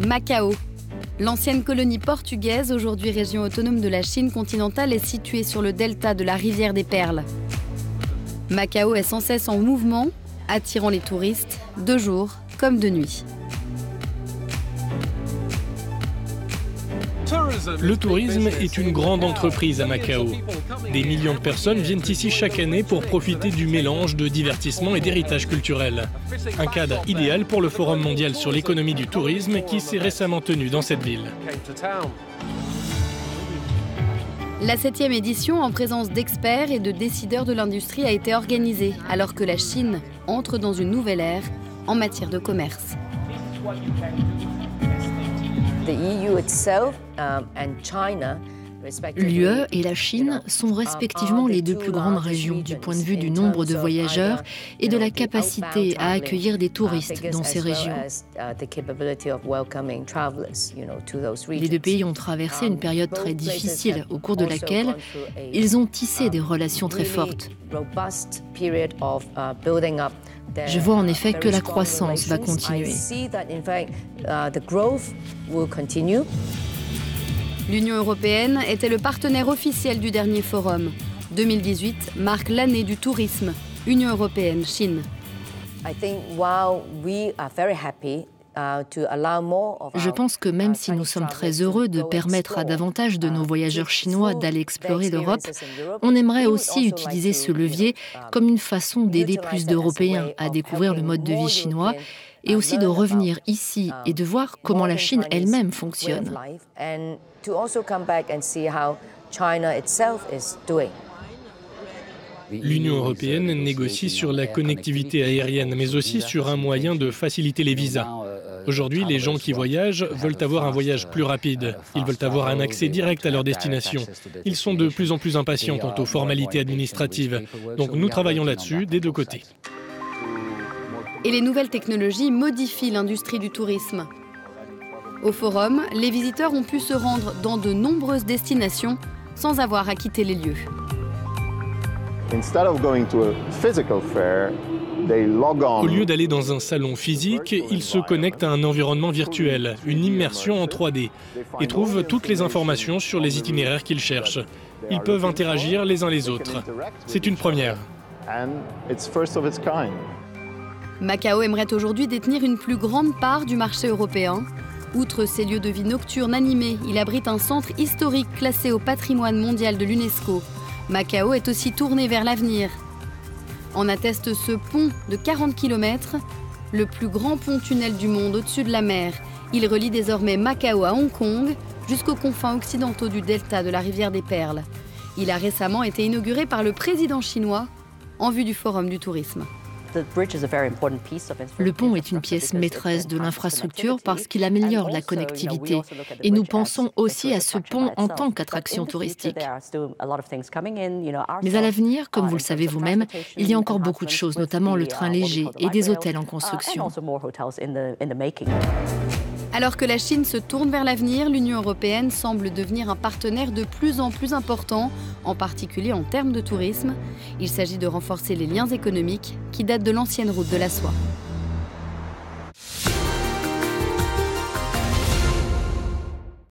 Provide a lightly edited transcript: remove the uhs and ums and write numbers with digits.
Macao. L'ancienne colonie portugaise, aujourd'hui région autonome de la Chine continentale, est située sur le delta de la rivière des Perles. Macao est sans cesse en mouvement, attirant les touristes de jour comme de nuit. Le tourisme est une grande entreprise à Macao. Des millions de personnes viennent ici chaque année pour profiter du mélange de divertissement et d'héritage culturel. Un cadre idéal pour le Forum mondial sur l'économie du tourisme qui s'est récemment tenu dans cette ville. La 7e édition, en présence d'experts et de décideurs de l'industrie, a été organisée alors que la Chine entre dans une nouvelle ère en matière de commerce. L'UE et la Chine sont respectivement les deux plus grandes régions du point de vue du nombre de voyageurs et de la capacité à accueillir des touristes dans ces régions. Les deux pays ont traversé une période très difficile au cours de laquelle ils ont tissé des relations très fortes. Je vois en effet que la croissance va continuer. L'Union européenne était le partenaire officiel du dernier forum. 2018 marque l'année du tourisme, Union européenne-Chine. Je pense que même si nous sommes très heureux de permettre à davantage de nos voyageurs chinois d'aller explorer l'Europe, on aimerait aussi utiliser ce levier comme une façon d'aider plus d'Européens à découvrir le mode de vie chinois et aussi de revenir ici et de voir comment la Chine elle-même fonctionne. L'Union européenne négocie sur la connectivité aérienne, mais aussi sur un moyen de faciliter les visas. Aujourd'hui, les gens qui voyagent veulent avoir un voyage plus rapide. Ils veulent avoir un accès direct à leur destination. Ils sont de plus en plus impatients quant aux formalités administratives. Donc nous travaillons là-dessus des deux côtés. Et les nouvelles technologies modifient l'industrie du tourisme. Au forum, les visiteurs ont pu se rendre dans de nombreuses destinations sans avoir à quitter les lieux. Au lieu d'aller dans un salon physique, ils se connectent à un environnement virtuel, une immersion en 3D, et trouvent toutes les informations sur les itinéraires qu'ils cherchent. Ils peuvent interagir les uns les autres. C'est une première. Macao aimerait aujourd'hui détenir une plus grande part du marché européen. Outre ses lieux de vie nocturnes animés, il abrite un centre historique classé au patrimoine mondial de l'UNESCO. Macao est aussi tourné vers l'avenir. En atteste ce pont de 40 km, le plus grand pont-tunnel du monde au-dessus de la mer. Il relie désormais Macao à Hong Kong jusqu'aux confins occidentaux du delta de la rivière des Perles. Il a récemment été inauguré par le président chinois en vue du Forum du tourisme. Le pont est une pièce maîtresse de l'infrastructure parce qu'il améliore la connectivité. Et nous pensons aussi à ce pont en tant qu'attraction touristique. Mais à l'avenir, comme vous le savez vous-même, il y a encore beaucoup de choses, notamment le train léger et des hôtels en construction. Alors que la Chine se tourne vers l'avenir, l'Union européenne semble devenir un partenaire de plus en plus important, en particulier en termes de tourisme. Il s'agit de renforcer les liens économiques qui datent de l'ancienne route de la soie.